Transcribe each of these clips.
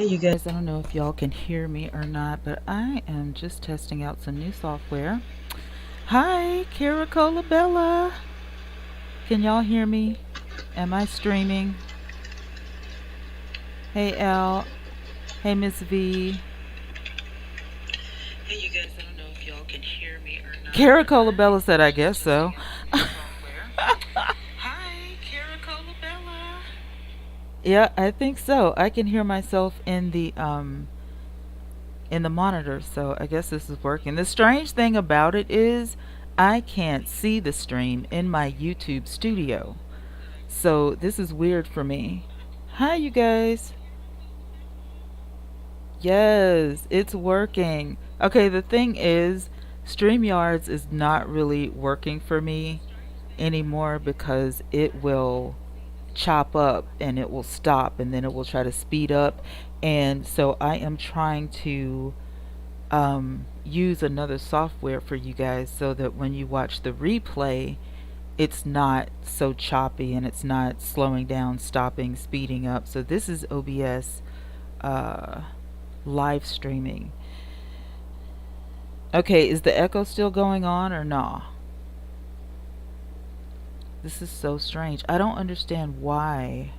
Hey, you guys, I don't know if y'all can hear me or not, but I am just testing out some new software. Hi, Caracola Bella. Can y'all hear me? Am I streaming? Hey, Al. Hey, Miss V. Hey, you guys, I don't know if y'all can hear me or not. Caracola Bella said, I guess so. Hi, Caracola Bella. Yeah, I think so. I can hear myself in the monitor, so I guess this is working. The strange thing about it is I can't see the stream in my YouTube studio. So this is weird for me. Hi, you guys. Yes, it's working. Okay, the thing is, StreamYards is not really working for me anymore because it will chop up and it will stop and then it will try to speed up. And so I am trying to use another software for you guys so that when you watch the replay, it's not so choppy and it's not slowing down, stopping, speeding up. So this is OBS live streaming. Okay, is the echo still going on or no? This is so strange. I don't understand why.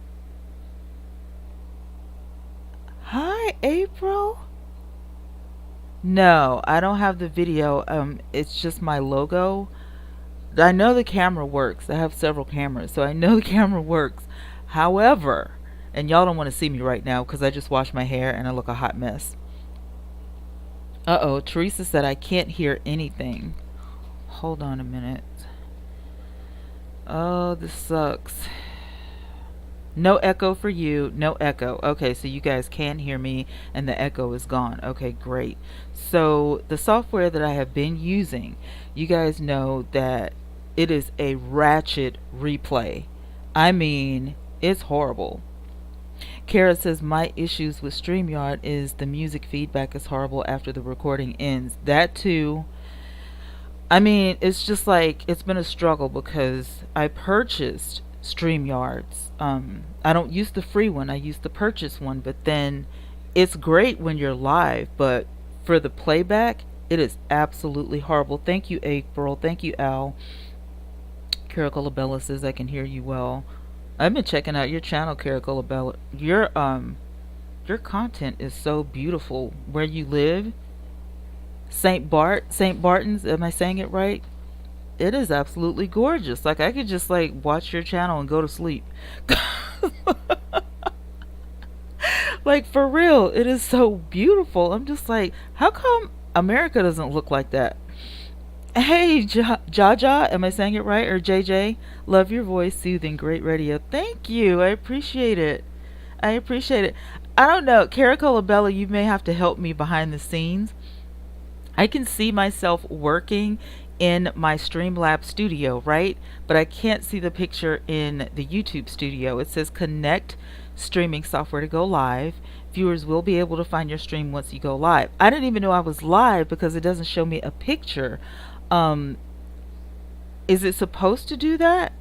Hi, April. No, I don't have the video. It's just my logo. I know the camera works. I have several cameras, so I know the camera works. However, and y'all don't want to see me right now because I just washed my hair and I look a hot mess. Uh-oh, Teresa said I can't hear anything. Hold on a minute. Oh, this sucks. No echo for you. No echo. Okay, so you guys can hear me and the echo is gone. Okay, great. So the software that I have been using, you guys know that it is a ratchet replay. I mean, it's horrible. Kara says, my issues with StreamYard is the music feedback is horrible after the recording ends. That too. I mean, it's just like, it's been a struggle because I purchased StreamYards. I don't use the free one, I use the purchase one, but then it's great when you're live, but for the playback, it is absolutely horrible. Thank you, April. Thank you, Al. Caracola Bella says I can hear you well. I've been checking out your channel, Caracola Bella. Your content is so beautiful. Where you live, St. Barton's, am I saying it right? It is absolutely gorgeous. Like I could just like watch your channel and go to sleep. Like for real, it is so beautiful. I'm just like, how come America doesn't look like that? Hey, Jaja, am I saying it right? Or JJ, love your voice, soothing, great radio. Thank you. I appreciate it. I appreciate it. I don't know, Caracola Bella, you may have to help me behind the scenes. I can see myself working in my Streamlabs studio, right? But I can't see the picture in the YouTube studio. It says connect streaming software to go live. Viewers will be able to find your stream once you go live. I didn't even know I was live because it doesn't show me a picture. Is it supposed to do that?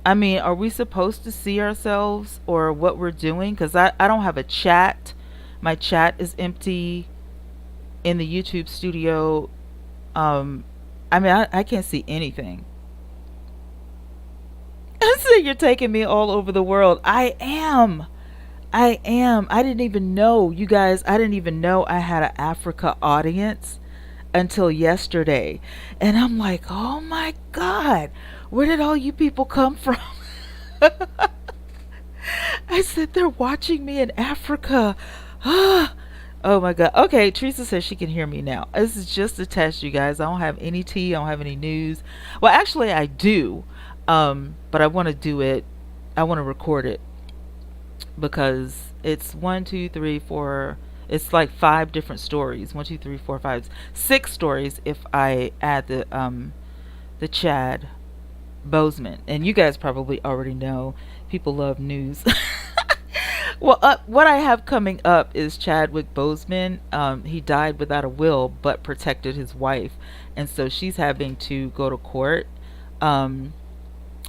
I mean, are we supposed to see ourselves or what we're doing? Because I don't have a chat. My chat is empty in the YouTube studio. I mean, I can't see anything. So you're taking me all over the world. I am. I am. I didn't even know, you guys, I didn't even know I had an Africa audience until yesterday. And I'm like, oh my God, where did all you people come from? I said, they're watching me in Africa. Oh my God. Okay, Teresa says she can hear me now. This is just a test, you guys. I don't have any tea. I don't have any news. Well, actually, I do. But I want to do it. I want to record it because it's 1, 2, 3, 4. It's like 5 different stories. 1, 2, 3, 4, 5, 6 stories if I add the Chad Boseman. And you guys probably already know people love news. Well, what I have coming up is Chadwick Boseman. He died without a will, but protected his wife, and so she's having to go to court.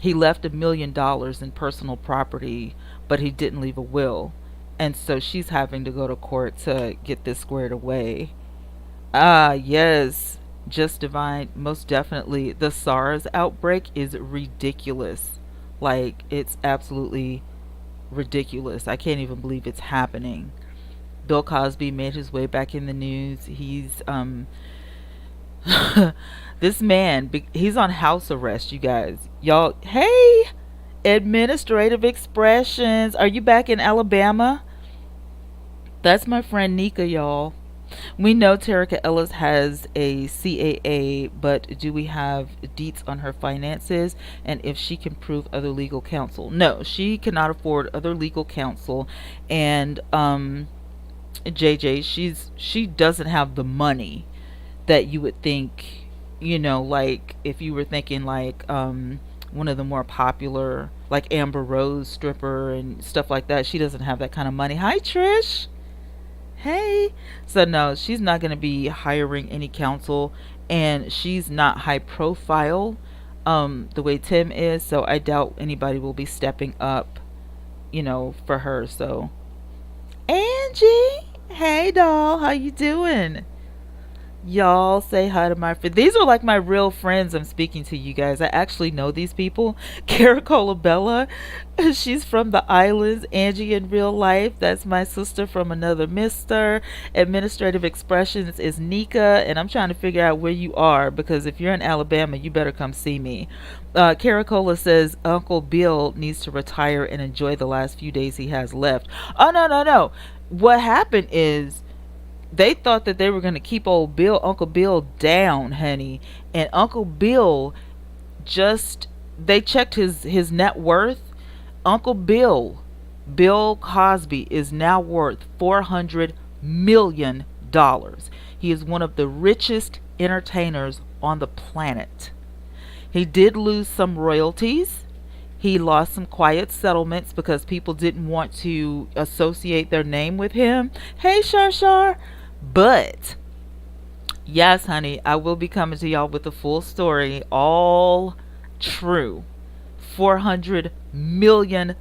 He left $1 million in personal property, but he didn't leave a will, And so she's having to go to court to get this squared away. Ah, yes. Just divine, most definitely. The SARS outbreak is ridiculous. Like, it's absolutely ridiculous. I can't even believe it's happening. Bill Cosby made his way back in the news. He's this man, he's on house arrest, you guys. Y'all, hey, administrative expressions. Are you back in Alabama? That's my friend Nika, y'all. We know Terica Ellis has a CAA, but do we have deets on her finances and if she can prove other legal counsel? No, she cannot afford other legal counsel. And JJ, she doesn't have the money that you would think, like if you were thinking like one of the more popular, like Amber Rose stripper and stuff like that. She doesn't have that kind of money. Hi Trish. Hey. So no, she's not going to be hiring any counsel, and she's not high profile the way Tim is, so I doubt anybody will be stepping up, for her. So Angie, hey doll, how you doing? Y'all say hi to my friends. These are like my real friends I'm speaking to, you guys. I actually know these people. Caracola Bella, she's from the islands. Angie in real life, that's my sister from another mister. Administrative Expressions is Nika, and I'm trying to figure out where you are, because if you're in Alabama, you better come see me. Caracola says Uncle Bill needs to retire and enjoy the last few days he has left. Oh, no, no, no. What happened is, they thought that they were going to keep Uncle Bill down, honey. And Uncle Bill they checked his net worth. Uncle Bill Cosby is now worth $400 million. He is one of the richest entertainers on the planet. He did lose some royalties. He lost some quiet settlements because people didn't want to associate their name with him. Hey, Shar. But yes, honey, I will be coming to y'all with the full story. All true. $400 million.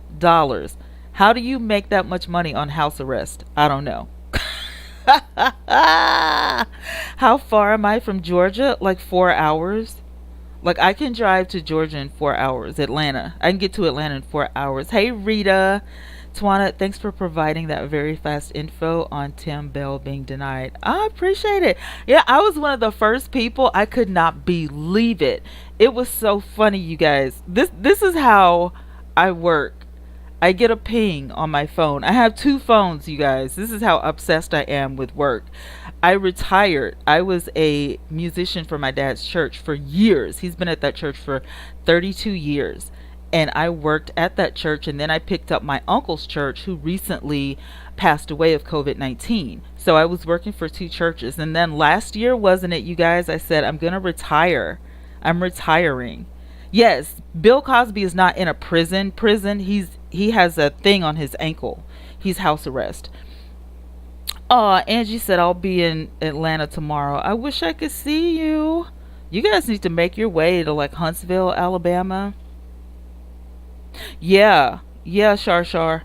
How do you make that much money on house arrest? I don't know. How far am I from Georgia? Like 4 hours. Like, I can drive to Georgia in 4 hours. Atlanta. I can get to Atlanta in 4 hours. Hey, Rita. Twanna, thanks for providing that very fast info on Tim Bell being denied. I appreciate it. Yeah, I was one of the first people. I could not believe it. It was so funny, you guys. This is how I work. I get a ping on my phone. I have 2 phones, you guys. This is how obsessed I am with work. I retired. I was a musician for my dad's church for years. He's been at that church for 32 years. And I worked at that church, and then I picked up my uncle's church, who recently passed away of COVID-19. So I was working for 2 churches. And then last year, wasn't it, you guys? I said, I'm going to retire. I'm retiring. Yes, Bill Cosby is not in a prison. He has a thing on his ankle. He's house arrest. Angie said, I'll be in Atlanta tomorrow. I wish I could see you. You guys need to make your way to like Huntsville, Alabama. Yeah, Shar.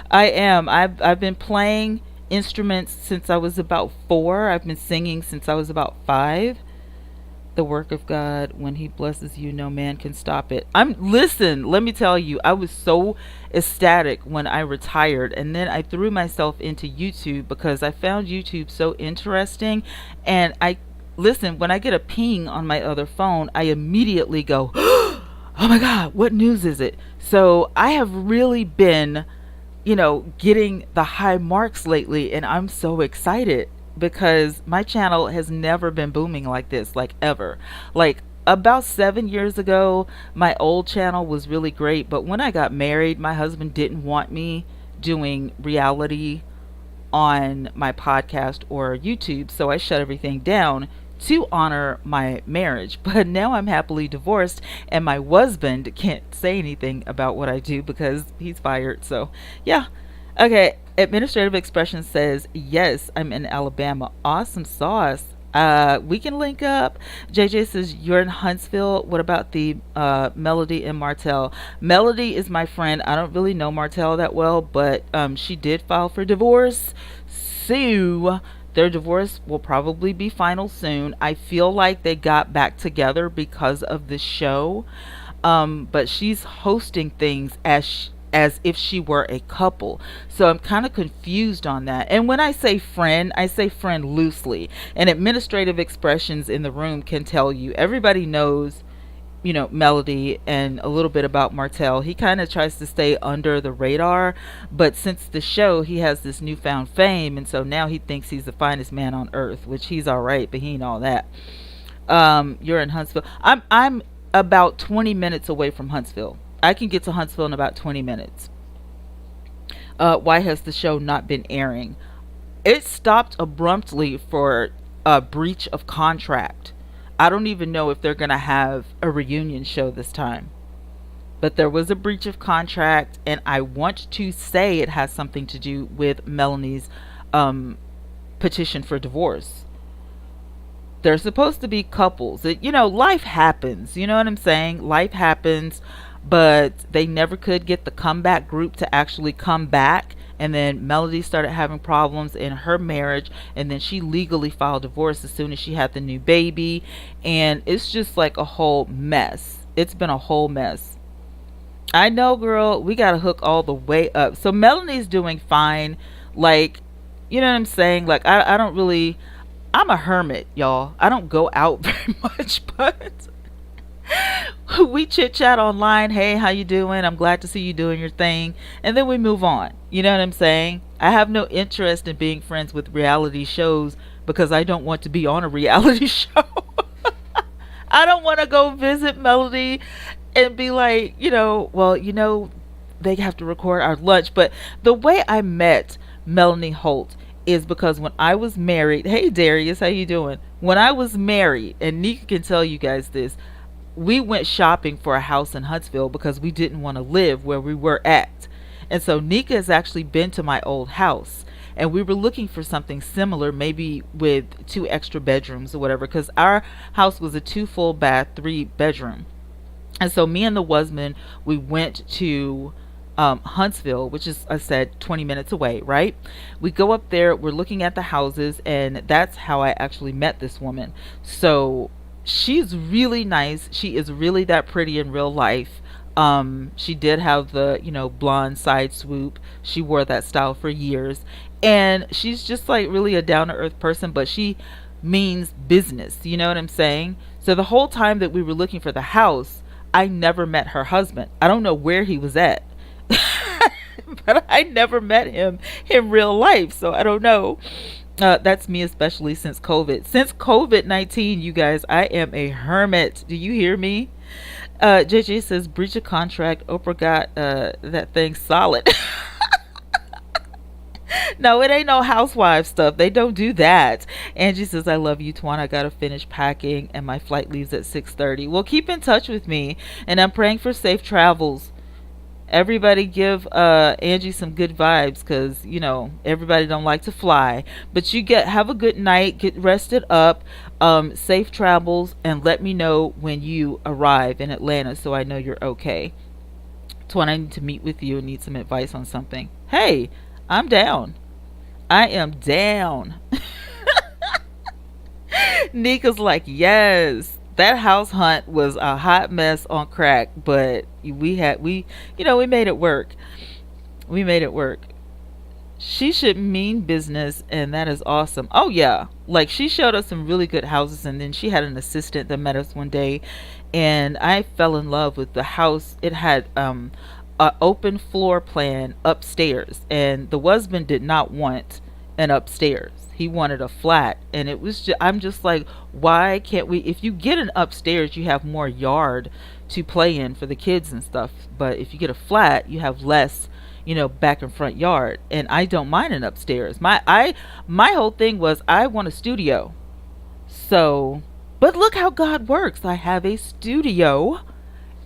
I am. I've been playing instruments since I was about 4. I've been singing since I was about 5. The work of God, when he blesses you, no man can stop it. Listen, let me tell you, I was so ecstatic when I retired, and then I threw myself into YouTube because I found YouTube so interesting. And listen, when I get a ping on my other phone, I immediately go, oh my God, what news is it? So I have really been, getting the high marks lately, and I'm so excited because my channel has never been booming like this, like ever. Like about 7 years ago, my old channel was really great, but when I got married, my husband didn't want me doing reality on my podcast or YouTube, so I shut everything down to honor my marriage. But now I'm happily divorced, and my husband can't say anything about what I do because he's fired. So yeah. Okay, Administrative Expression says, yes, I'm in Alabama. Awesome sauce. We can link up. JJ says you're in Huntsville. What about the Melody and Martell? Melody is my friend. I don't really know Martell that well, but she did file for divorce. So their divorce will probably be final soon. I feel like they got back together because of this show. But she's hosting things as if she were a couple. So I'm kind of confused on that. And when I say friend loosely. And administrative expressions in the room can tell you. Everybody knows, Melody and a little bit about Martell. He kind of tries to stay under the radar, but since the show, he has this newfound fame, and so now he thinks he's the finest man on earth, which he's all right, but he ain't all that. You're in Huntsville. I'm about 20 minutes away from Huntsville. I can get to Huntsville in about 20 minutes. Why has the show not been airing? It stopped abruptly for a breach of contract. I don't even know if they're going to have a reunion show this time. But there was a breach of contract, and I want to say it has something to do with Melanie's um, petition for divorce. They're supposed to be couples. Life happens. You know what I'm saying? Life happens, but they never could get the comeback group to actually come back. And then Melody started having problems in her marriage, and then she legally filed divorce as soon as she had the new baby. And it's just like a whole mess. It's been a whole mess. I know, girl, we got to hook all the way up. So Melanie's doing fine. Like, you know what I'm saying? Like, I don't really, I'm a hermit, y'all. I don't go out very much, but we chit chat online. Hey, how you doing? I'm glad to see you doing your thing. And then we move on. You know what I'm saying? I have no interest in being friends with reality shows because I don't want to be on a reality show. I don't want to go visit Melody and be like, well, they have to record our lunch. But the way I met Melanie Holt is because when I was married, hey Darius, how you doing? When I was married, and Nika can tell you guys this, we went shopping for a house in Huntsville because we didn't want to live where we were at. And so Nika has actually been to my old house, and we were looking for something similar, maybe with 2 extra bedrooms or whatever, because our house was a 2 full bath, 3 bedroom. And so me and the husband, we went to Huntsville, which is, I said, 20 minutes away, right? We go up there, we're looking at the houses, and that's how I actually met this woman. So she's really nice. She is really that pretty in real life. She did have the, blonde side swoop. She wore that style for years. And she's just like really a down to earth person, but she means business. You know what I'm saying? So the whole time that we were looking for the house, I never met her husband. I don't know where he was at. But I never met him in real life, so I don't know. That's me, especially since COVID. Since COVID-19, you guys, I am a hermit. Do you hear me? JJ says, breach of contract. Oprah got that thing solid. No, it ain't no housewife stuff. They don't do that. Angie says, I love you, Twanna. I gotta finish packing and my flight leaves at 6:30. Well, keep in touch with me, and I'm praying for safe travels. Everybody give Angie some good vibes, because everybody don't like to fly, but have a good night, get rested up, safe travels, and let me know when you arrive in Atlanta so I know you're okay. Twan, I need to meet with you and need some advice on something. Hey, I'm down. I am down. Nika's like, yes, that house hunt was a hot mess on crack, but we made it work. We made it work. She should mean business, and that is awesome. Oh yeah, like she showed us some really good houses, and then she had an assistant that met us one day, and I fell in love with the house. It had a open floor plan upstairs, and the husband did not want an upstairs. He wanted a flat, and it was I'm just like, why can't we, if you get an upstairs, you have more yard to play in for the kids and stuff, but if you get a flat, you have less, back and front yard. And I don't mind an upstairs. My whole thing was I want a studio. So, but look how God works. I have a studio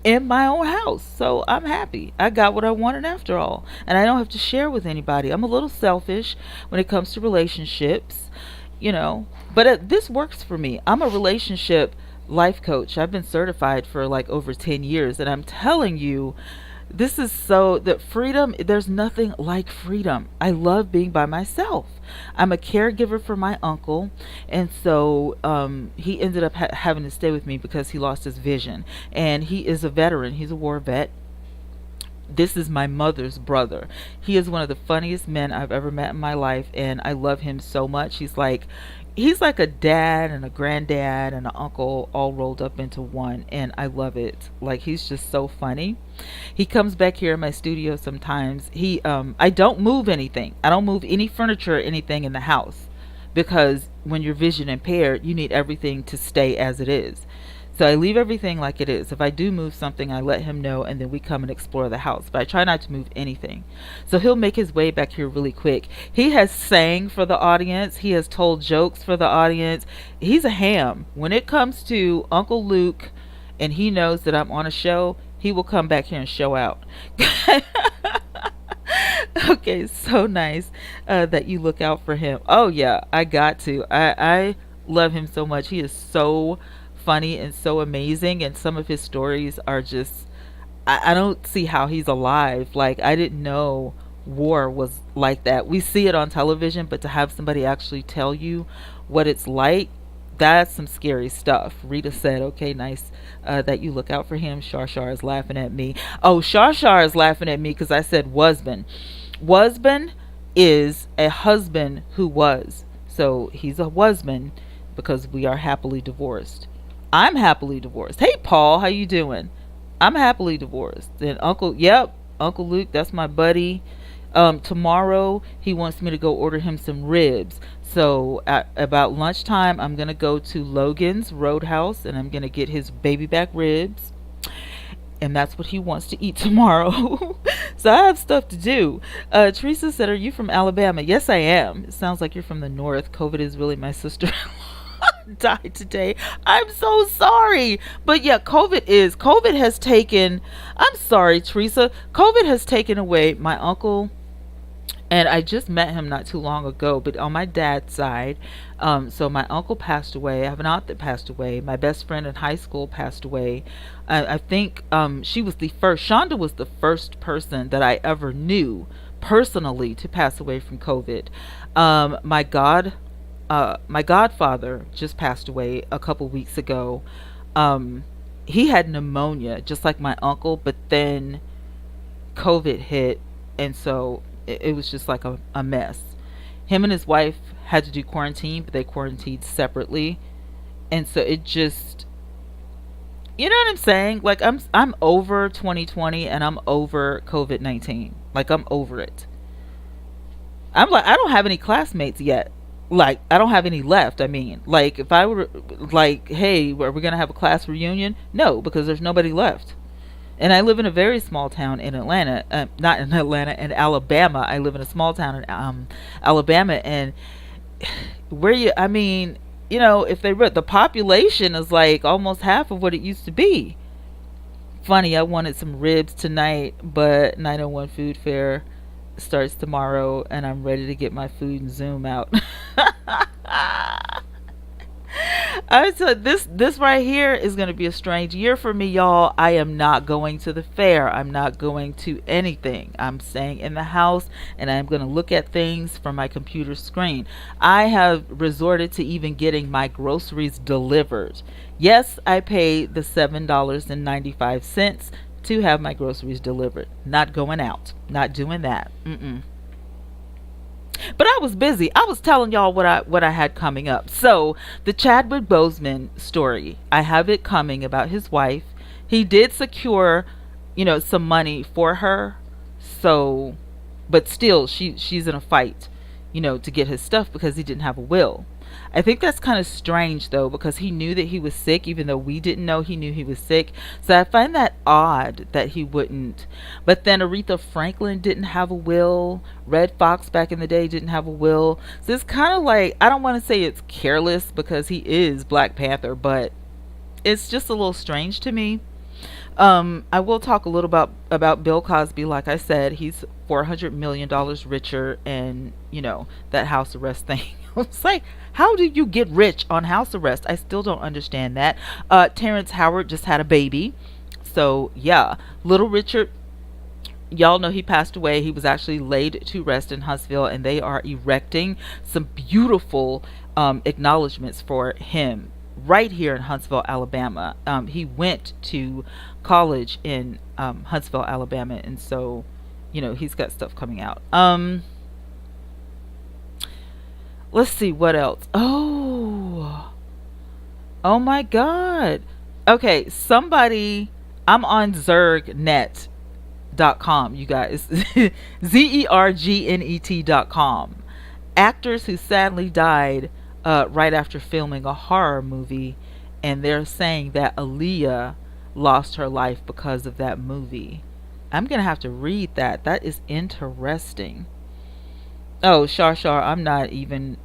in my own house. So I'm happy. I got what I wanted after all. And I don't have to share with anybody. I'm a little selfish when it comes to relationships. you know. But this works for me. I'm a relationship life coach. I've been certified for like over 10 years, and I'm telling you, this is so that freedom, there's nothing like freedom. I love being by myself. I'm a caregiver for my uncle, and so he ended up having to stay with me because he lost his vision, and he is a veteran. He's a war vet. This is my mother's brother. He is one of the funniest men I've ever met in my life, and I love him so much. He's like a dad and a granddad and an uncle all rolled up into one, and I love it. Like, he's just so funny. He comes back here in my studio sometimes. I don't move anything. I don't move any furniture or anything in the house, because when you're vision impaired, you need everything to stay as it is. So I leave everything like it is. If I do move something, I let him know, and then we come and explore the house. But I try not to move anything. So he'll make his way back here really quick. He has sang for the audience. He has told jokes for the audience. He's a ham. When it comes to Uncle Luke and he knows that I'm on a show, he will come back here and show out. Okay, so nice that you look out for him. Oh yeah, I got to. I love him so much. He is so funny and so amazing, and some of his stories are just, I don't see how he's alive. Like, I didn't know war was like that. We see it on television, but to have somebody actually tell you what it's like, that's some scary stuff. Rita said, okay, nice that you look out for him. Shar is laughing at me. Oh, Shar is laughing at me because I said wasband. Wasband is a husband who was. So he's a wasband because we are happily divorced. I'm happily divorced. Hey, Paul, how you doing? I'm happily divorced. And Uncle Luke, that's my buddy. Tomorrow he wants me to go order him some ribs. So at about lunchtime, I'm gonna go to Logan's Roadhouse and I'm gonna get his baby back ribs. And that's what he wants to eat tomorrow. So I have stuff to do. Teresa said, "Are you from Alabama?" Yes, I am. It sounds like you're from the north. COVID is really my sister. Died today. I'm so sorry. But yeah, COVID has taken, I'm sorry, Teresa. COVID has taken away my uncle, and I just met him not too long ago, but on my dad's side. So my uncle passed away. I have an aunt that passed away. My best friend in high school passed away. I think she was the first, Shonda was the first person that I ever knew personally to pass away from COVID. My godfather just passed away a couple weeks ago. He had pneumonia, just like my uncle, but then COVID hit, and so it was just like a mess. Him and his wife had to do quarantine, but they quarantined separately, and so it just, you know what I'm saying? Like, I'm over 2020, and I'm over COVID-19. Like, I'm over it. I'm like, I don't have any classmates yet. Like, I don't have any left. I mean, like, if I were like, hey, are we gonna have a class reunion? No, because there's nobody left. And I live in a very small town in Atlanta, not in Atlanta, in Alabama. I live in a small town in Alabama, and I mean, if the population is like almost half of what it used to be. Funny, I wanted some ribs tonight, but 901 Food Fair starts tomorrow, and I'm ready to get my food and zoom out. I tell this right here is going to be a strange year for me, y'all. I am not going to the fair. I'm not going to anything. I'm staying in the house, and I'm going to look at things from my computer screen. I have resorted to even getting my groceries delivered. Yes, I paid the $7.95 to have my groceries delivered. Not going out. Not doing that. But I was busy. I was telling y'all what I had coming up. So the Chadwick Boseman story, I have it coming about his wife. He did secure, some money for her. So, but still, she's in a fight, to get his stuff because he didn't have a will. I think that's kind of strange though, because he knew that he was sick, even though we didn't know he knew he was sick. So I find that odd that he wouldn't. But then Aretha Franklin didn't have a will. Red Fox back in the day didn't have a will. So it's kind of like, I don't want to say it's careless because he is Black Panther, but it's just a little strange to me. I will talk a little about Bill Cosby. Like I said, he's $400 million richer, and that house arrest thing. I was like, how do you get rich on house arrest? I still don't understand that. Terrence Howard just had a baby, so yeah, Little Richard. Y'all know he passed away. He was actually laid to rest in Huntsville, and they are erecting some beautiful acknowledgments for him right here in Huntsville, Alabama. He went to college in Huntsville, Alabama, and so he's got stuff coming out. Let's see what else. Oh my God. Okay, somebody. I'm on zergnet.com, you guys. zergnet.com. Actors who sadly died right after filming a horror movie, and they're saying that Aaliyah lost her life because of that movie. I'm gonna have to read that. That is interesting. Oh, Shar, I'm not even.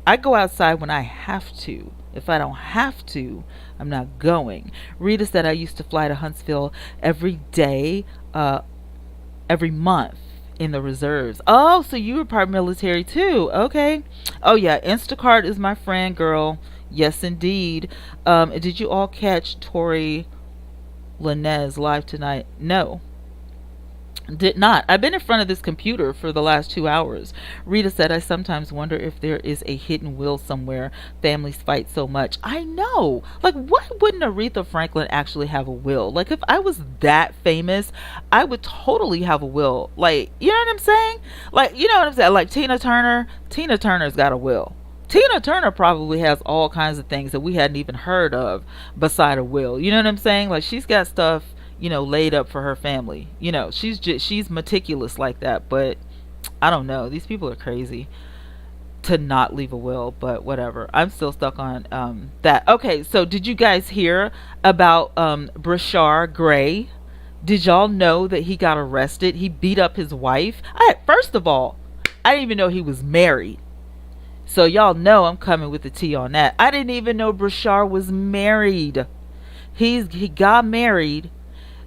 I go outside when I have to. If I don't have to, I'm not going. Rita said I used to fly to Huntsville every day, every month in the reserves. Oh, so you were part military too. Okay. Oh, yeah. Instacart is my friend, girl. Yes, indeed. Did you all catch Tori Lanez live tonight? No. Did not. I've been in front of this computer for the last 2 hours. Rita said, I sometimes wonder if there is a hidden will somewhere. Families fight so much. I know. Like, why wouldn't Aretha Franklin actually have a will? Like, if I was that famous, I would totally have a will. Like, you know what I'm saying? Like, you know what I'm saying? Like Tina Turner. Tina Turner's got a will. Tina Turner probably has all kinds of things that we hadn't even heard of beside a will. You know what I'm saying? Like, she's got stuff laid up for her family. She's meticulous like that, but I don't know. These people are crazy to not leave a will, but whatever. I'm still stuck on that. Okay, so did you guys hear about Brashar Gray? Did y'all know that he got arrested? He beat up his wife. First of all, I didn't even know he was married. So y'all know I'm coming with the tea on that. I didn't even know Brashar was married. He got married.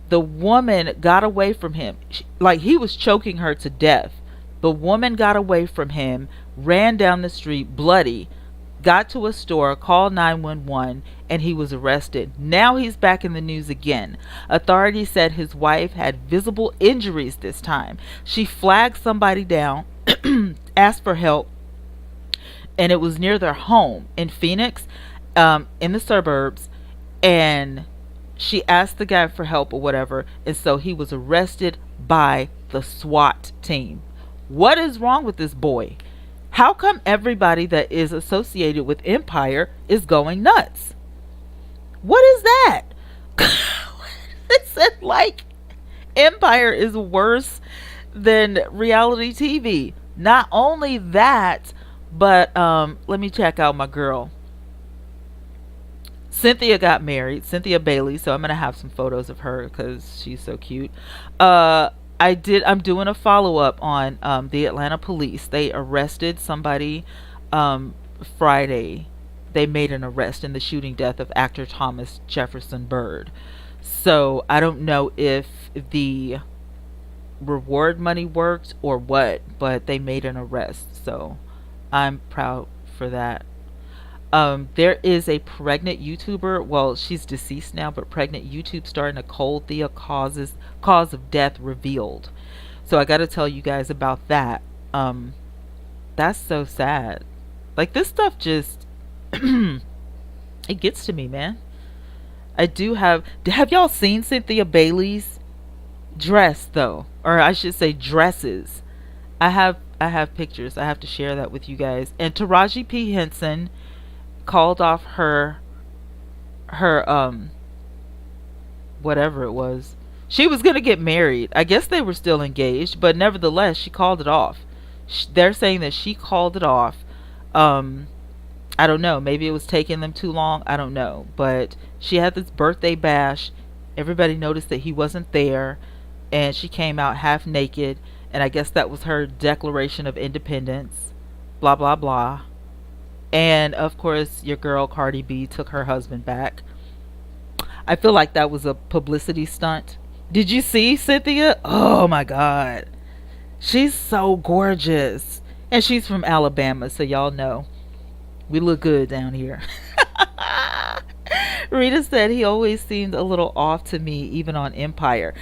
The woman got away from him. Like, he was choking her to death. The woman got away from him, ran down the street bloody, got to a store, called 911, and he was arrested. Now he's back in the news again. Authorities said his wife had visible injuries this time. She flagged somebody down, asked for help, and it was near their home in Phoenix, in the suburbs, and she asked the guy for help or whatever, and so he was arrested by the SWAT team. What is wrong with this boy? How come everybody that is associated with Empire is going nuts? What is that? It's like Empire is worse than reality TV. Not only that, but let me check out my girl. Cynthia got married, Cynthia Bailey, so I'm gonna have some photos of her because she's so cute. I'm doing a follow-up on the Atlanta police. They arrested somebody Friday. They made an arrest in the shooting death of actor Thomas Jefferson Byrd. So I don't know if the reward money worked or what, but they made an arrest. So I'm proud for that. There is a pregnant YouTuber. Well, she's deceased now, but pregnant YouTube star Nicole Thea cause of death revealed. So I got to tell you guys about that. That's so sad. Like, this stuff just it gets to me, man. Have y'all seen Cynthia Bailey's dress though? Or I should say dresses. I have pictures. I have to share that with you guys. And Taraji P. Henson called off her whatever it was. She was going to get married. I guess they were still engaged, but nevertheless she called it off. They're saying that she called it off. I don't know, maybe it was taking them too long, I don't know, but she had this birthday bash. Everybody noticed that he wasn't there, and she came out half naked, and I guess that was her declaration of independence, blah blah blah. And of course your girl Cardi B took her husband back. I feel like that was a publicity stunt. Did you see Cynthia? Oh my God. She's so gorgeous. And she's from Alabama, so y'all know we look good down here. Rita said he always seemed a little off to me, even on Empire.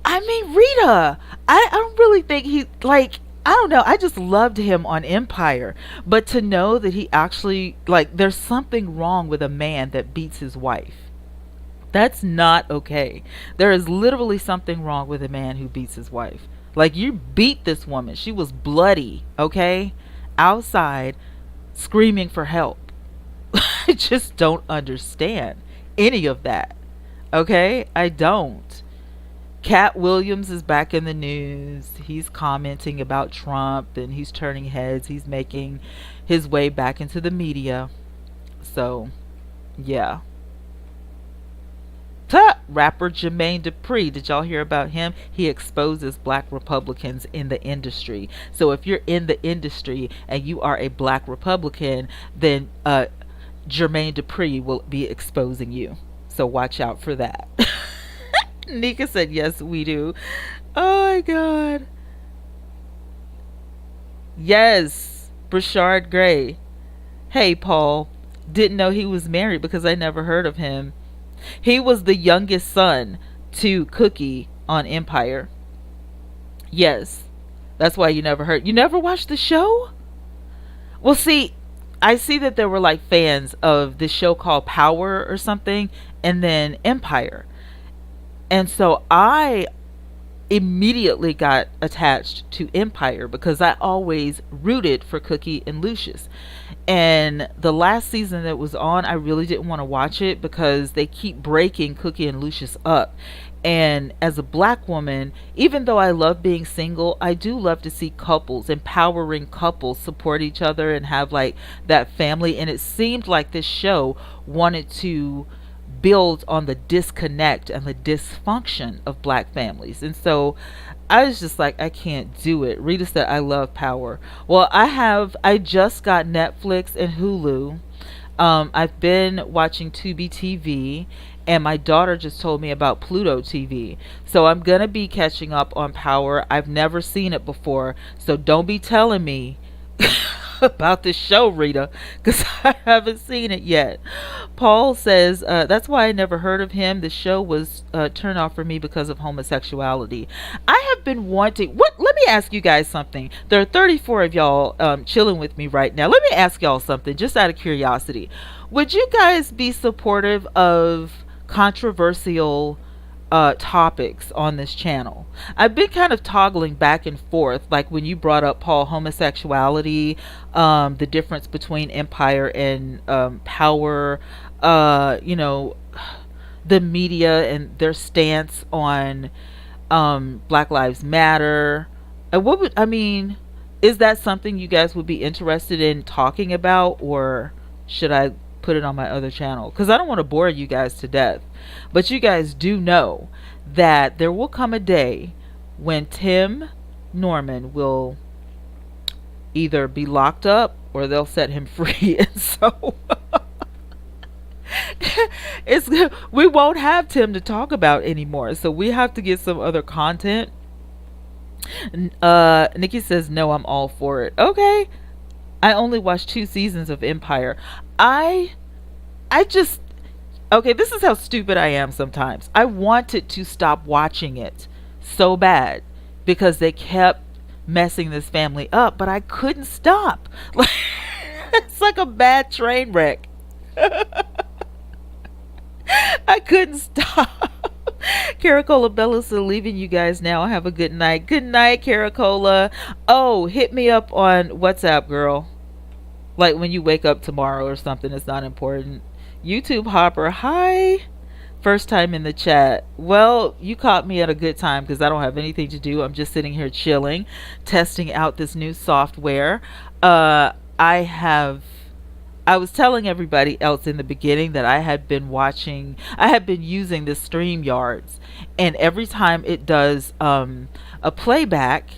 I mean, Rita, I don't really think he, like, I don't know. I just loved him on Empire. But to know that he actually, like, there's something wrong with a man that beats his wife. That's not okay. There is literally something wrong with a man who beats his wife. Like, you beat this woman. She was bloody, okay? Outside, screaming for help. I just don't understand any of that. Okay? I don't. Cat Williams is back in the news. He's commenting about Trump and he's turning heads. He's making his way back into the media. So, yeah. Rapper Jermaine Dupri, did y'all hear about him? He exposes black Republicans in the industry. So if you're in the industry and you are a black Republican, then Jermaine Dupri will be exposing you. So watch out for that. Nika said, yes, we do. Oh my God. Yes, Brashard Gray. Hey, Paul. Didn't know he was married because I never heard of him. He was the youngest son to Cookie on Empire. Yes. That's why you never heard. You never watched the show? Well, see, I see that there were like fans of this show called Power or something, and then Empire. And so I immediately got attached to Empire because I always rooted for Cookie and Lucius. And the last season that was on, I really didn't want to watch it because they keep breaking Cookie and Lucius up. And as a black woman, even though I love being single, I do love to see couples, empowering couples, support each other and have like that family. And it seemed like this show wanted to build on the disconnect and the dysfunction of black families. And so I was just like, I can't do it. Rita said, I love Power. Well, I just got Netflix and Hulu. I've been watching Tubi TV, and my daughter just told me about Pluto TV. So I'm going to be catching up on Power. I've never seen it before, so don't be telling me about this show, Rita, because I haven't seen it yet. Paul says, that's why I never heard of him. The show was turned off for me because of homosexuality. I have been wanting, let me ask you guys something. There are 34 of y'all chilling with me right now. Let me ask y'all something, just out of curiosity. Would you guys be supportive of controversial topics on this channel? I've been kind of toggling back and forth, like when you brought up, Paul, homosexuality, the difference between Empire and Power, the media and their stance on Black Lives Matter. Is that something you guys would be interested in talking about, or should I put it on my other channel? Because I don't want to bore you guys to death. But you guys do know that there will come a day when Tim Norman will either be locked up or they'll set him free. And so we won't have Tim to talk about anymore. So we have to get some other content. Nikki says, no, I'm all for it. Okay. I only watched 2 seasons of Empire. Okay, this is how stupid I am sometimes. I wanted to stop watching it so bad because they kept messing this family up, but I couldn't stop. It's like a bad train wreck. I couldn't stop. Caracola Bella said, leaving you guys now. Have a good night. Good night, Caracola. Oh, hit me up on WhatsApp, girl. Like when you wake up tomorrow or something, it's not important. YouTube Hopper, hi. First time in the chat. Well, you caught me at a good time because I don't have anything to do. I'm just sitting here chilling, testing out this new software. I was telling everybody else in the beginning that I had been using this StreamYards, and every time it does a playback,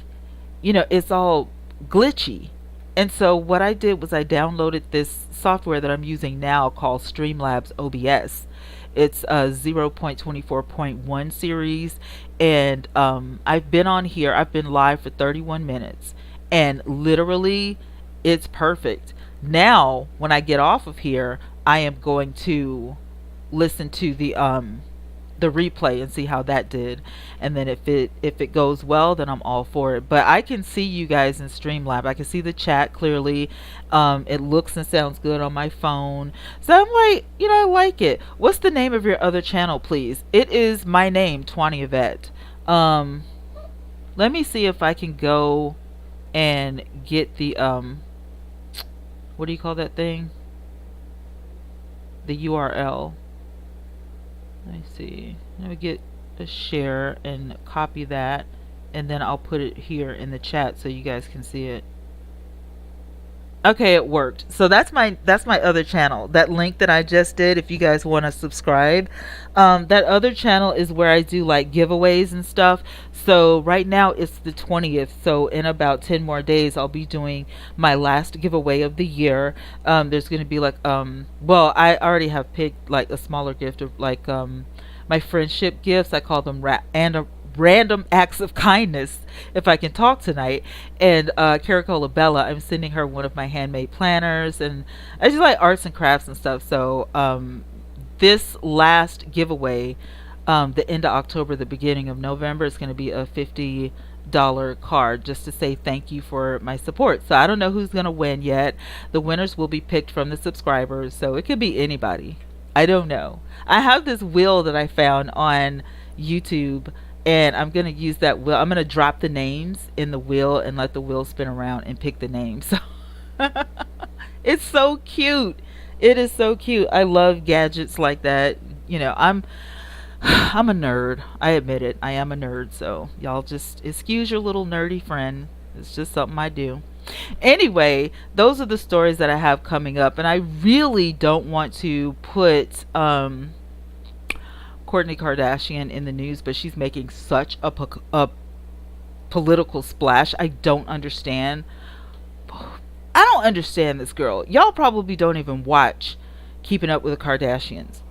it's all glitchy. And so what I did was I downloaded this software that I'm using now called Streamlabs OBS. It's a 0.24.1 series. And I've been on here, I've been live for 31 minutes. And literally, it's perfect. Now, when I get off of here, I am going to listen to the replay and see how that did, and then if it goes well, then I'm all for it. But I can see you guys in Streamlab. I can see the chat clearly. It looks and sounds good on my phone, so I'm like, I like it. What's the name of your other channel, please? It is my name, Twanna Yvette. Let me see if I can go and get the what do you call that thing, the URL. Let me see. Let me get a share and copy that, and then I'll put it here in the chat so you guys can see it. Okay, it worked. So that's my other channel. That link that I just did, if you guys want to subscribe, that other channel is where I do like giveaways and stuff. So right now it's the 20th. So in about 10 more days, I'll be doing my last giveaway of the year. There's going to be like, well, I already have picked like a smaller gift of like my friendship gifts. I call them random acts of kindness, if I can talk tonight. And Caracola Bella, I'm sending her one of my handmade planners, and I just like arts and crafts and stuff. So this last giveaway, the end of October, the beginning of November, is going to be a $50 card just to say thank you for my support. So I don't know who's going to win yet. The winners will be picked from the subscribers, so it could be anybody. I don't know. I have this wheel that I found on YouTube, and I'm going to use that wheel. I'm going to drop the names in the wheel and let the wheel spin around and pick the names. So it's so cute. It is so cute. I love gadgets like that. I'm a nerd. I admit it. I am a nerd. So y'all just excuse your little nerdy friend. It's just something I do. Anyway, those are the stories that I have coming up, and I really don't want to put Kourtney Kardashian in the news, but she's making such a political splash. I don't understand. I don't understand this girl. Y'all probably don't even watch Keeping Up with the Kardashians,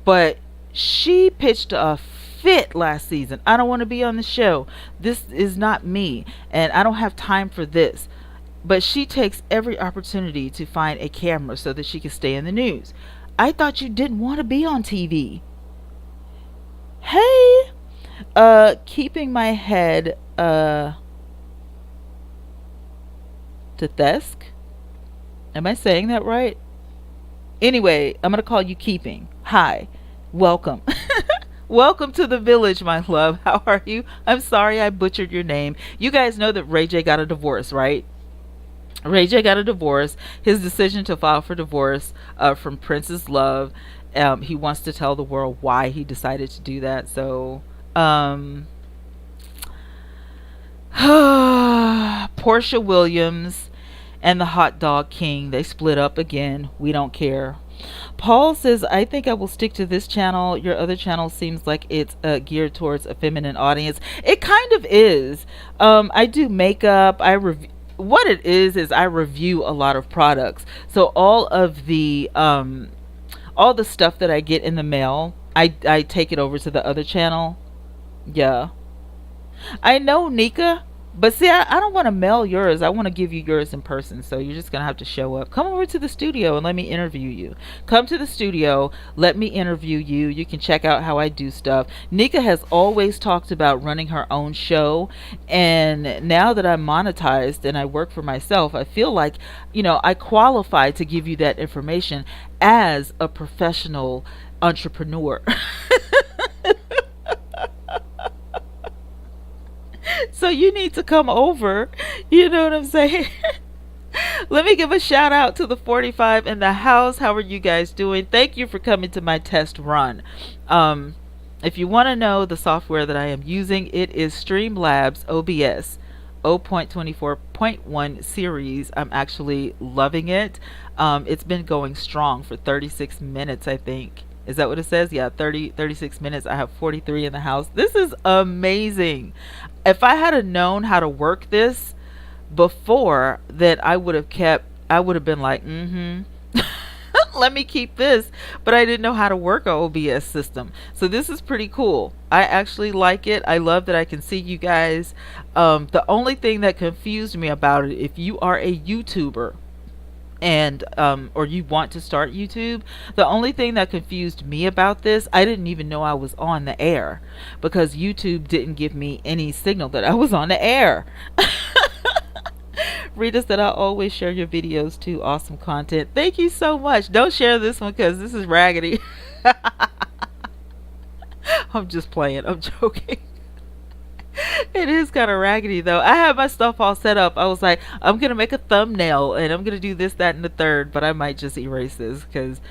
but she pitched a fit last season. I don't want to be on the show. This is not me, and I don't have time for this. But she takes every opportunity to find a camera so that she can stay in the news. I thought you didn't want to be on TV. Hey, keeping my head to Thesk. Am I saying that right? Anyway, I'm gonna call you Keeping. Hi, welcome. Welcome to the village, my love. How are you? I'm sorry I butchered your name. You guys know that Ray J got a divorce, right? Ray J got a divorce. His decision to file for divorce from Prince's love. He wants to tell the world why he decided to do that. So, Portia Williams and the Hot Dog King, they split up again. We don't care. Paul says, I think I will stick to this channel. Your other channel seems like it's geared towards a feminine audience. It kind of is. I do makeup. What it is I review a lot of products. So all the stuff that I get in the mail, I take it over to the other channel. Yeah. I know, Nika. But see, I don't want to mail yours. I want to give you yours in person. So you're just going to have to show up. Come over to the studio and let me interview you. Come to the studio. Let me interview you. You can check out how I do stuff. Nika has always talked about running her own show. And now that I'm monetized and I work for myself, I feel like, I qualify to give you that information as a professional entrepreneur. So you need to come over. You know what I'm saying? Let me give a shout out to the 45 in the house. How are you guys doing? Thank you for coming to my test run. If you want to know the software that I am using, it is Streamlabs OBS 0.24.1 series. I'm actually loving it. It's been going strong for 36 minutes, I think. Is that what it says? Yeah, 36 minutes. I have 43 in the house. This is amazing. If I had known how to work this before, then I would have been like, Let me keep this. But I didn't know how to work a OBS system. So this is pretty cool. I actually like it. I love that I can see you guys. The only thing that confused me about it, if you are a YouTuber, and or you want to start YouTube, the only thing that confused me about this, I didn't even know I was on the air, because YouTube didn't give me any signal that I was on the air. Rita said, I always share your videos too. Awesome content. Thank you so much. Don't share this one because this is raggedy. I'm just playing. I'm joking. It is kind of raggedy though. I have my stuff all set up. I was like, I'm gonna make a thumbnail and I'm gonna do this, that, and the third, but I might just erase this because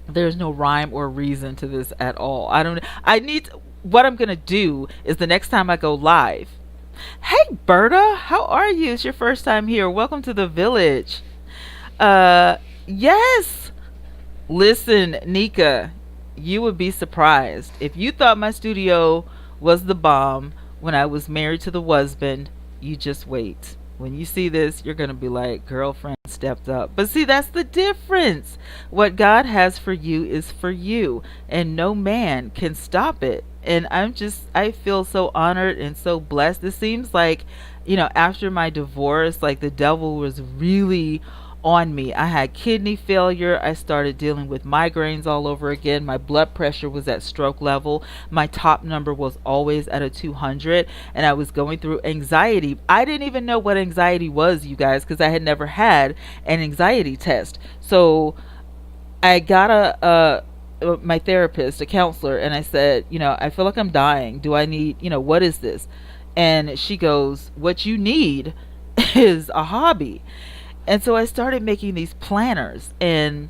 there's no rhyme or reason to this at all. What I'm gonna do is the next time I go live. Hey Berta, how are you? It's your first time here. Welcome to the village. Yes. Listen, Nika, you would be surprised. If you thought my studio was the bomb when I was married to the husband, you just wait. When you see this, you're going to be like, girlfriend stepped up. But see, that's the difference. What God has for you is for you, and no man can stop it. And I feel so honored and so blessed. It seems like, after my divorce, like the devil was really on me. I had kidney failure. I started dealing with migraines all over again. My blood pressure was at stroke level. My top number was always at a 200, and I was going through anxiety. I didn't even know what anxiety was, you guys, because I had never had an anxiety test. So I got my therapist, a counselor, and I said, I feel like I'm dying. Do I need, what is this? And she goes, what you need is a hobby. And so I started making these planners, and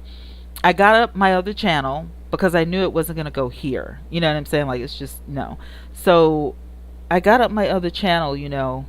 I got up my other channel because I knew it wasn't going to go here. You know what I'm saying? Like, it's just, no. So I got up my other channel,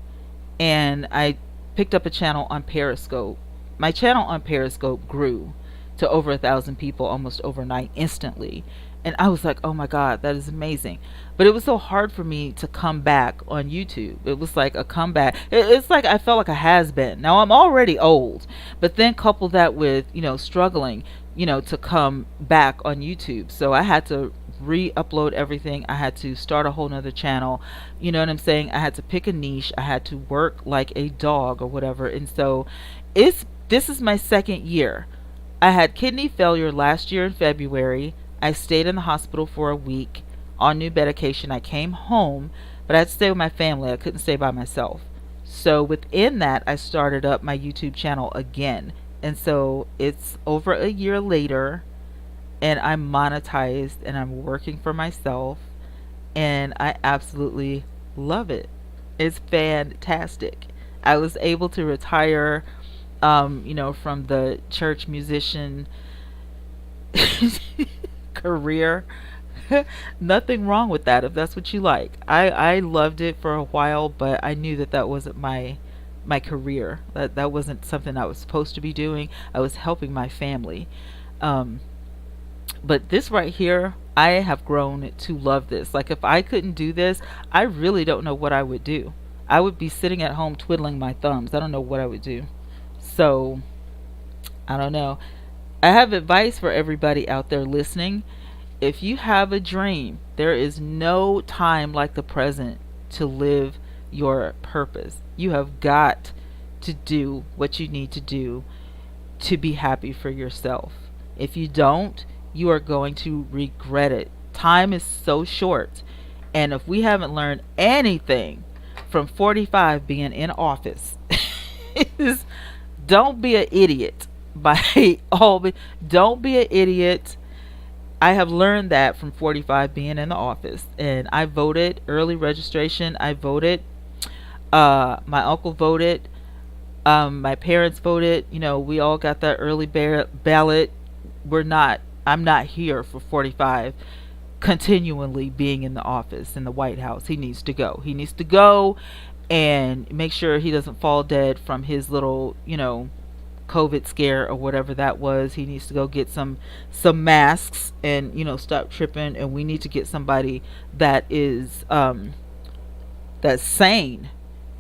and I picked up a channel on Periscope. My channel on Periscope grew to over 1,000 people almost overnight, instantly. And I was like, oh my God, that is amazing. But it was so hard for me to come back on YouTube. It was like a comeback. It's like I felt like a has-been. Now I'm already old, but then couple that with, struggling, to come back on YouTube. So I had to re-upload everything. I had to start a whole nother channel. You know what I'm saying? I had to pick a niche. I had to work like a dog or whatever. And so this is my second year. I had kidney failure last year in February. I stayed in the hospital for a week on new medication. I came home, but I had to stay with my family. I couldn't stay by myself. So within that, I started up my YouTube channel again. And so it's over a year later, and I'm monetized, and I'm working for myself, and I absolutely love it. It's fantastic. I was able to retire, from the church musician career. Nothing wrong with that if that's what you like. I loved it for a while, but I knew that wasn't my career. That wasn't something I was supposed to be doing. I was helping my family. But this right here, I have grown to love this. Like, if I couldn't do this, I really don't know what I would do. I would be sitting at home twiddling my thumbs. I don't know what I would do. So I don't know. I have advice for everybody out there listening. If you have a dream, there is no time like the present to live your purpose. You have got to do what you need to do to be happy for yourself. If you don't, you are going to regret it. Time is so short. And if we haven't learned anything from 45 being in office, is don't be an idiot. Don't be an idiot. I have learned that from 45 being in the office, and I voted early registration. I voted. My uncle voted. My parents voted. We all got that early ballot. I'm not here for 45 continually being in the office in the White House. He needs to go. He needs to go and make sure he doesn't fall dead from his little, COVID scare or whatever that was. He needs to go get some masks and stop tripping. And we need to get somebody that is that's sane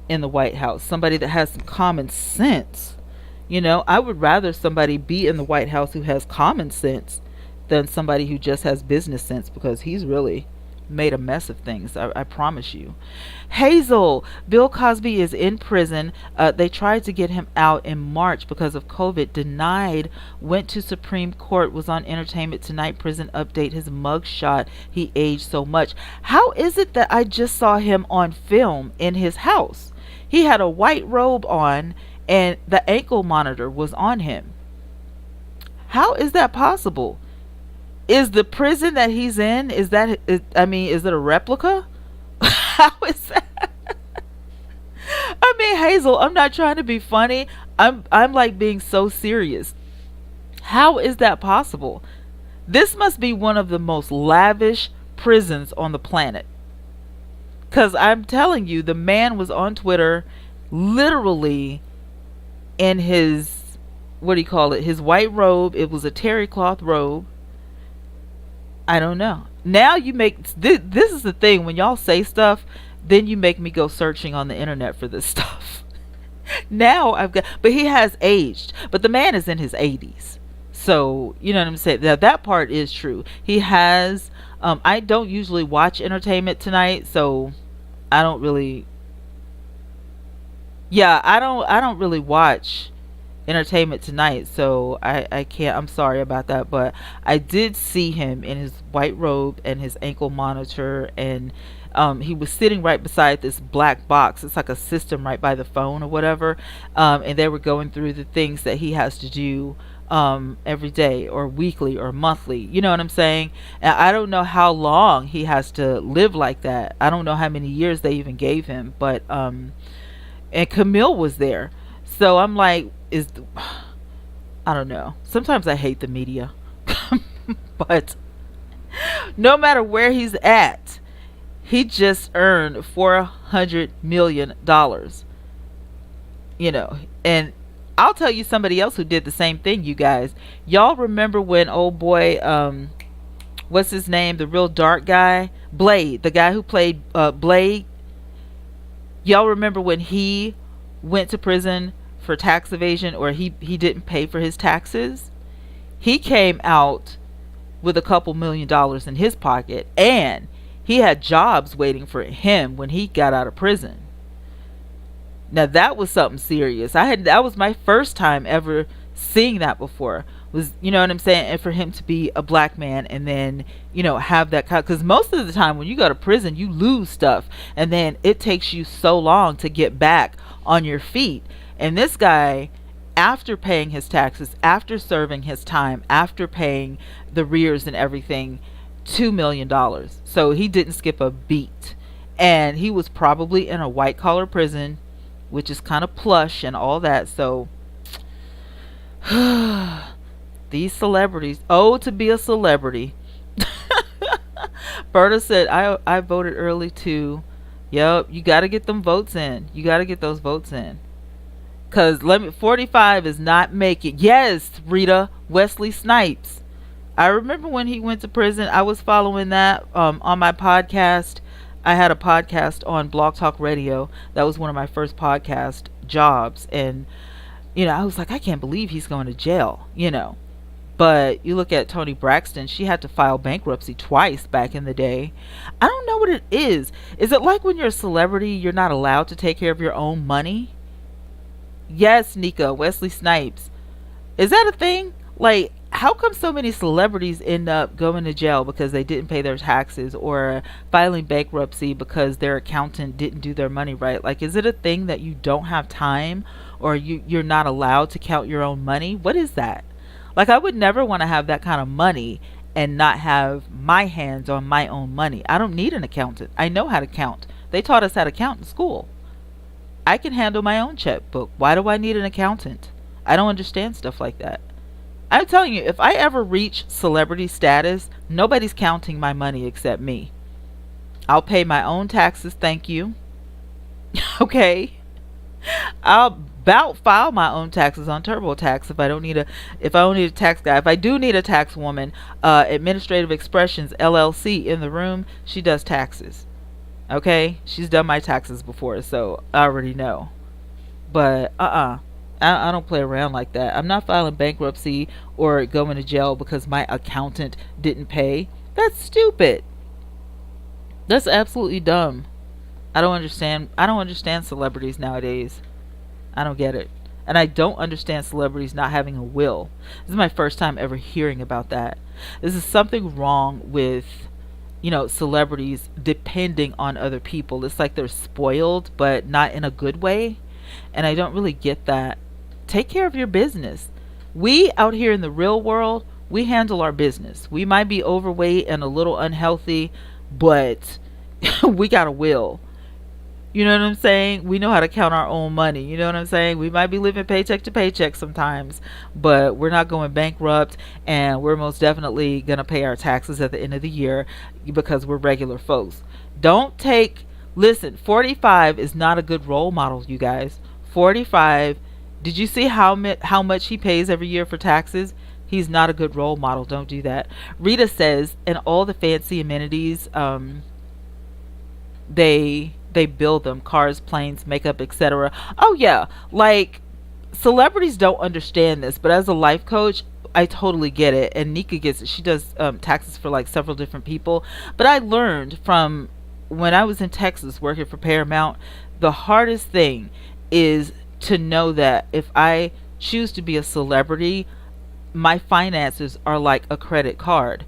in the White House, somebody that has some common sense. I would rather somebody be in the White House who has common sense than somebody who just has business sense, because he's really made a mess of things. I promise you. Hazel, Bill Cosby is in prison. They tried to get him out in March because of COVID. Denied. Went to Supreme Court. Was on Entertainment Tonight. Prison update. His mug shot. He aged so much. How is it that I just saw him on film in his house? He had a white robe on and the ankle monitor was on him. How is that possible? Is the prison that he's in, is it a replica? How is that? I mean, Hazel, I'm not trying to be funny. I'm like being so serious. How is that possible? This must be one of the most lavish prisons on the planet. Cuz I'm telling you, the man was on Twitter literally in his, what do you call it? His white robe. It was a terry cloth robe. I don't know. Now you make this is the thing, when y'all say stuff, then you make me go searching on the internet for this stuff. Now I've got, but he has aged. But the man is in his 80s. So, you know what I'm saying? That part is true. He has I don't usually watch Entertainment Tonight, so I don't really, yeah, I don't really watch Entertainment Tonight, so I can't, I'm sorry about that, but I did see him in his white robe and his ankle monitor, and he was sitting right beside this black box. It's like a system right by the phone or whatever, and they were going through the things that he has to do every day or weekly or monthly, you know what I'm saying? And I don't know how long he has to live like that. I don't know how many years they even gave him, but and Camille was there. So I'm like, I don't know. Sometimes I hate the media. But no matter where he's at, he just earned $400 million. And I'll tell you somebody else who did the same thing, you guys. Y'all remember when old boy, what's his name? The real dark guy? Blade. The guy who played Blade. Y'all remember when he went to prison for tax evasion, or he didn't pay for his taxes? He came out with a couple $1,000,000 in his pocket, and he had jobs waiting for him when he got out of prison. Now that was something serious. That was my first time ever seeing that before. Was, you know what I'm saying? And for him to be a black man and then, have that kind, because most of the time when you go to prison, you lose stuff, and then it takes you so long to get back on your feet. And this guy, after paying his taxes, after serving his time, after paying the rears and everything, $2 million. So he didn't skip a beat. And he was probably in a white collar prison, which is kind of plush and all that. So these celebrities, to be a celebrity. Berta said, I voted early too. Yep, you got to get them votes in. You got to get those votes in. Because 45 is not making. Yes, Rita, Wesley Snipes. I remember when he went to prison. I was following that on my podcast. I had a podcast on Blog Talk Radio. That was one of my first podcast jobs. And, I was like, I can't believe he's going to jail, But you look at Toni Braxton, she had to file bankruptcy twice back in the day. I don't know what it is. Is it like when you're a celebrity, you're not allowed to take care of your own money? Yes, Nika, Wesley Snipes. Is that a thing? Like, how come so many celebrities end up going to jail because they didn't pay their taxes, or filing bankruptcy because their accountant didn't do their money right? Like, is it a thing that you don't have time, or you're not allowed to count your own money? What is that? Like, I would never want to have that kind of money and not have my hands on my own money. I don't need an accountant. I know how to count. They taught us how to count in school. I can handle my own checkbook. Why do I need an accountant? I don't understand stuff like that. I'm telling you, if I ever reach celebrity status, nobody's counting my money except me. I'll pay my own taxes, thank you. Okay? I'll about file my own taxes on TurboTax if I don't need a tax guy. If I do need a tax woman, Administrative Expressions LLC in the room, she does taxes. Okay? She's done my taxes before, so I already know. But I don't play around like that. I'm not filing bankruptcy or going to jail because my accountant didn't pay. That's stupid. That's absolutely dumb. I don't understand. I don't understand celebrities nowadays. I don't get it. And I don't understand celebrities not having a will. This is my first time ever hearing about that. This is something wrong with, celebrities depending on other people. It's like they're spoiled, but not in a good way. And I don't really get that. Take care of your business. We out here in the real world, we handle our business. We might be overweight and a little unhealthy, but we got a will. You know what I'm saying? We know how to count our own money. You know what I'm saying? We might be living paycheck to paycheck sometimes, but we're not going bankrupt, and we're most definitely going to pay our taxes at the end of the year because we're regular folks. Don't take, listen, 45 is not a good role model, you guys. 45, did you see how much he pays every year for taxes? He's not a good role model. Don't do that. Rita says, and all the fancy amenities, they build them, cars, planes, makeup, etc. Oh yeah, like celebrities don't understand this, but as a life coach, I totally get it. And Nika gets it. She does taxes for like several different people. But I learned from when I was in Texas working for Paramount, the hardest thing is to know that if I choose to be a celebrity, my finances are like a credit card.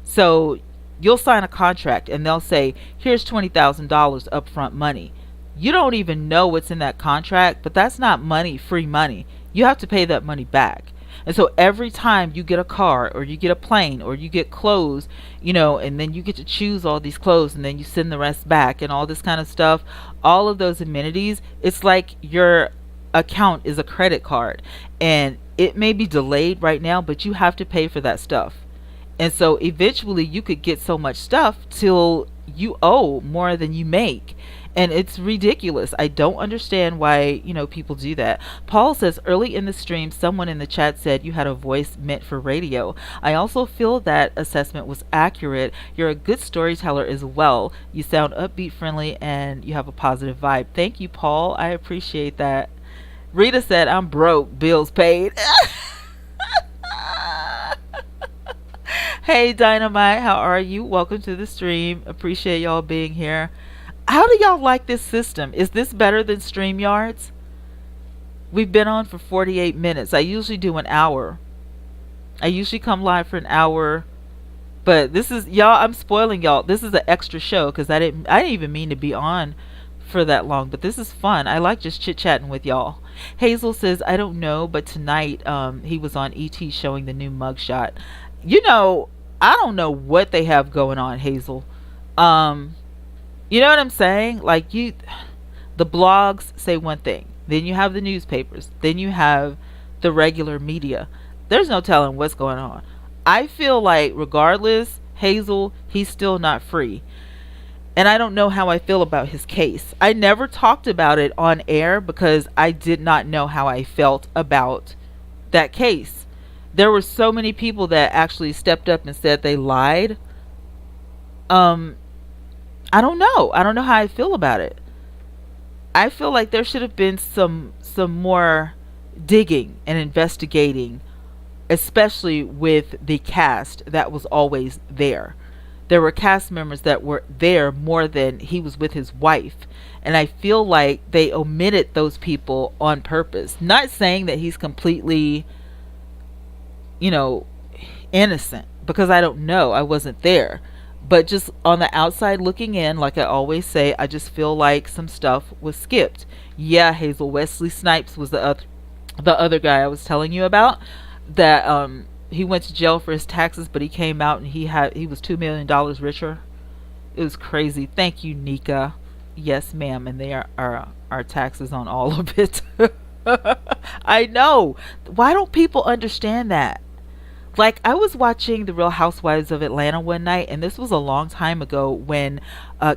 So you'll sign a contract and they'll say, here's $20,000 upfront money. You don't even know what's in that contract, but that's not money, free money. You have to pay that money back. And so every time you get a car or you get a plane or you get clothes, and then you get to choose all these clothes and then you send the rest back and all this kind of stuff, all of those amenities, it's like your account is a credit card and it may be delayed right now, but you have to pay for that stuff. And so eventually you could get so much stuff till you owe more than you make. And it's ridiculous. I don't understand why, people do that. Paul says, early in the stream, someone in the chat said you had a voice meant for radio. I also feel that assessment was accurate. You're a good storyteller as well. You sound upbeat, friendly, and you have a positive vibe. Thank you, Paul. I appreciate that. Rita said, I'm broke, bills paid. Hey Dynamite, how are you? Welcome to the stream. Appreciate y'all being here. How do y'all like this system? Is this better than StreamYards? We've been on for 48 minutes. I usually do an hour. I usually come live for an hour. But this is, y'all, I'm spoiling y'all. This is an extra show because I didn't even mean to be on for that long. But this is fun. I like just chit-chatting with y'all. Hazel says, I don't know, but tonight he was on ET showing the new mugshot. I don't know what they have going on, Hazel. You know what I'm saying? Like the blogs say one thing, then you have the newspapers, then you have the regular media. There's no telling what's going on. I feel like regardless, Hazel, he's still not free. And I don't know how I feel about his case. I never talked about it on air because I did not know how I felt about that case. There were so many people that actually stepped up and said they lied. I don't know. I don't know how I feel about it. I feel like there should have been some more digging and investigating, especially with the cast that was always there. There were cast members that were there more than he was with his wife. And I feel like they omitted those people on purpose. Not saying that he's completely, innocent, because I don't know. I wasn't there. But just on the outside looking in, like I always say, I just feel like some stuff was skipped. Yeah, Hazel, Wesley Snipes was the other guy I was telling you about. That he went to jail for his taxes, but he came out and he was $2 million richer. It was crazy. Thank you, Nika. Yes, ma'am, and they are taxes on all of it. I know. Why don't people understand that? Like, I was watching The Real Housewives of Atlanta one night, and this was a long time ago when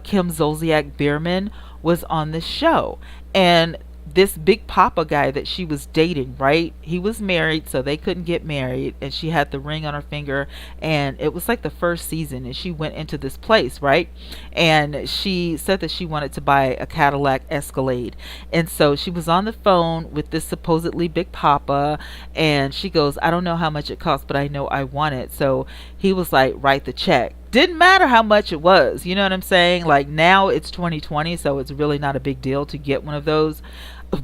Kim Zolciak Biermann was on the show. And this Big Papa guy that she was dating, right? He was married, so they couldn't get married, and she had the ring on her finger, and it was like the first season, and she went into this place, right? And she said that she wanted to buy a Cadillac Escalade, and so she was on the phone with this supposedly Big Papa, and she goes, I don't know how much it costs, but I know I want it. So he was like, write the check. Didn't matter how much it was, you know what I'm saying? Like, now it's 2020, so it's really not a big deal to get one of those.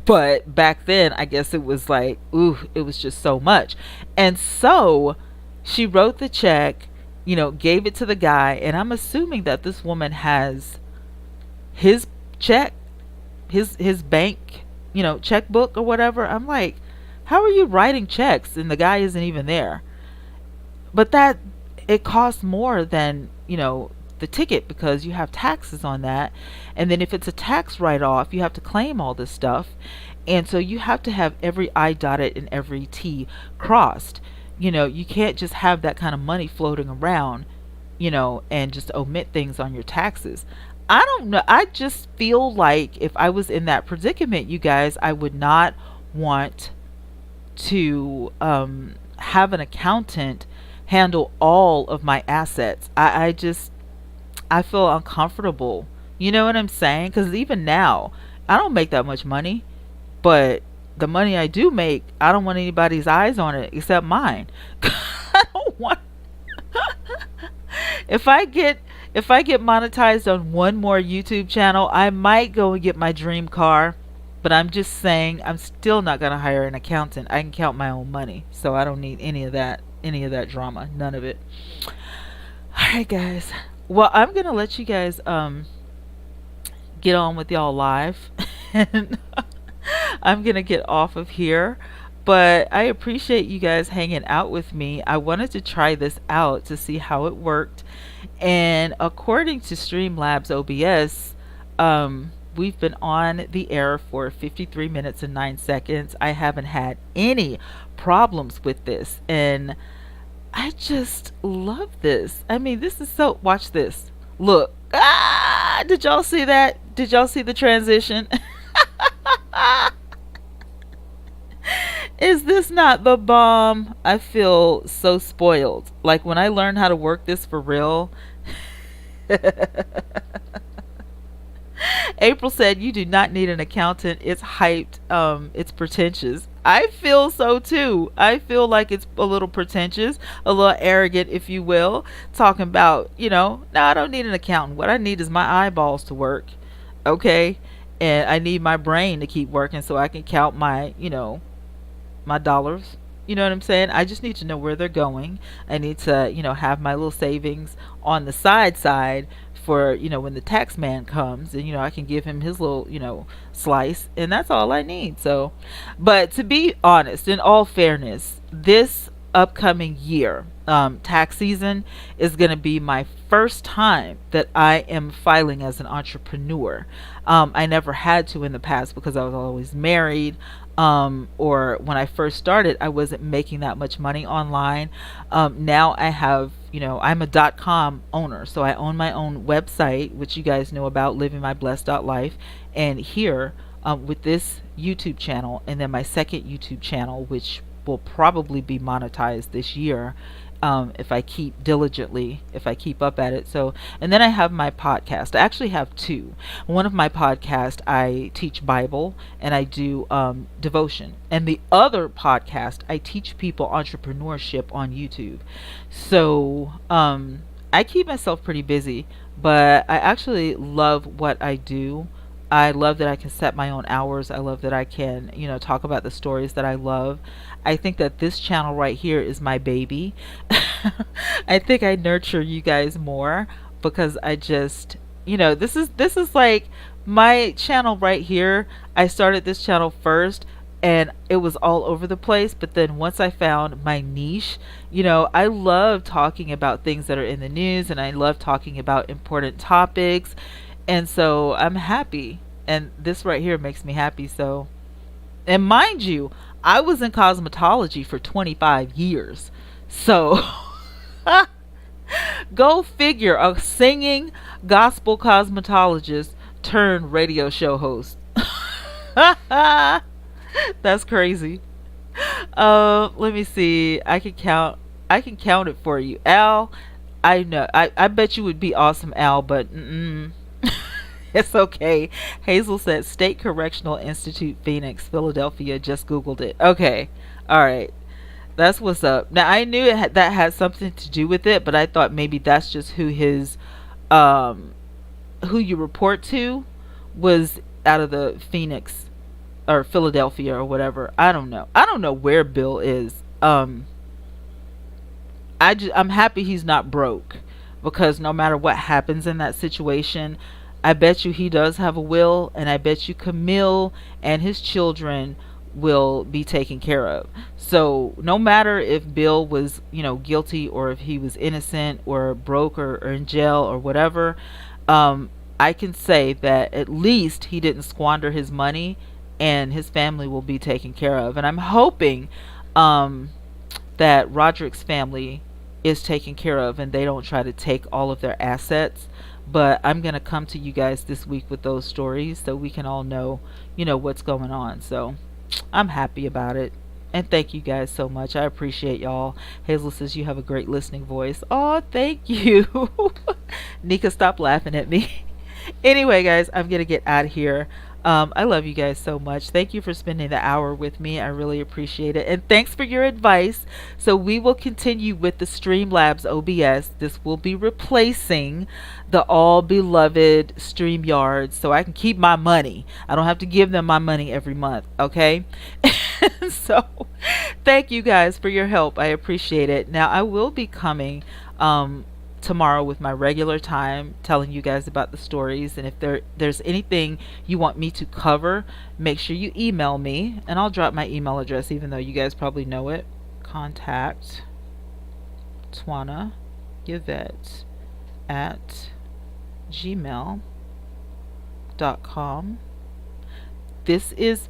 But back then, I guess it was like, ooh, it was just so much. And so she wrote the check, gave it to the guy. And I'm assuming that this woman has his check, his bank, checkbook or whatever. I'm like, how are you writing checks and the guy isn't even there? But that, it costs more than, the ticket, because you have taxes on that. And then if it's a tax write-off, you have to claim all this stuff. And so you have to have every I dotted and every T crossed. You can't just have that kind of money floating around, and just omit things on your taxes. I don't know. I just feel like if I was in that predicament, you guys, I would not want to have an accountant handle all of my assets. I feel uncomfortable. You know what I'm saying? Because even now, I don't make that much money, but the money I do make, I don't want anybody's eyes on it except mine. I don't want. if I get monetized on one more YouTube channel, I might go and get my dream car. But I'm just saying, I'm still not gonna hire an accountant. I can count my own money, so I don't need any of that drama, none of it. All right, guys. Well, I'm gonna let you guys get on with y'all live, and I'm gonna get off of here. But I appreciate you guys hanging out with me. I wanted to try this out to see how it worked, and according to Streamlabs OBS, we've been on the air for 53 minutes and 9 seconds. I haven't had any problems with this, and I just love this. I mean, this is so, watch this. Look. Did y'all see that? Did y'all see the transition? Is this not the bomb? I feel so spoiled. Like, when I learned how to work this for real. April said, you do not need an accountant. It's hyped. It's pretentious. I feel so too. I feel like it's a little pretentious, a little arrogant, if you will, talking about, no, I don't need an accountant. What I need is my eyeballs to work. Okay. And I need my brain to keep working so I can count my, my dollars. You know what I'm saying? I just need to know where they're going. I need to, have my little savings on the side for, when the tax man comes, and, I can give him his little, slice, and that's all I need. So, but to be honest, in all fairness, this upcoming year, tax season, is going to be my first time that I am filing as an entrepreneur. I never had to in the past because I was always married. Or when I first started, I wasn't making that much money online. Now I have, I'm a .com owner, so I own my own website, which you guys know about, livingmyblessed.life, and here with this YouTube channel, and then my second YouTube channel, which will probably be monetized this year. If I keep up at it. So, and then I have my podcast. I actually have two. One of my podcasts, I teach Bible and I do devotion. And the other podcast, I teach people entrepreneurship on YouTube. So, I keep myself pretty busy, but I actually love what I do. I love that I can set my own hours. I love that I can, talk about the stories that I love. I think that this channel right here is my baby. I think I nurture you guys more because I just, this is like my channel right here. I started this channel first and it was all over the place. But then once I found my niche, I love talking about things that are in the news, and I love talking about important topics. And so I'm happy. And this right here makes me happy. So, and mind you, I was in cosmetology for 25 years. So go figure, a singing gospel cosmetologist turned radio show host. That's crazy. Let me see. I can count it for you. Al, I know. I bet you would be awesome, Al, but it's okay. Hazel said State Correctional Institute, Phoenix, Philadelphia. Just Googled it. Okay. All right. That's what's up. Now I knew that had something to do with it, but I thought maybe that's just um, who you report to was out of the Phoenix or Philadelphia or whatever. I don't know. I don't know where Bill is. I'm happy he's not broke, because no matter what happens in that situation, I bet you he does have a will, and I bet you Camille and his children will be taken care of. So no matter if Bill was, guilty, or if he was innocent or broke, or in jail or whatever, I can say that at least he didn't squander his money, and his family will be taken care of. And I'm hoping um, that Roderick's family is taken care of and they don't try to take all of their assets. But I'm going to come to you guys this week with those stories so we can all know, what's going on. So I'm happy about it. And thank you guys so much. I appreciate y'all. Hazel says you have a great listening voice. Oh, thank you. Nika, stop laughing at me. Anyway, guys, I'm going to get out of here. I love you guys so much. Thank you for spending the hour with me. I really appreciate it. And thanks for your advice. So we will continue with the Streamlabs OBS. This will be replacing the all beloved StreamYards, so I can keep my money. I don't have to give them my money every month. Okay. So thank you guys for your help. I appreciate it. Now I will be coming tomorrow with my regular time, telling you guys about the stories. And if there's anything you want me to cover, make sure you email me, and I'll drop my email address, even though you guys probably know it. Contact Twanna Yvette at gmail.com. This is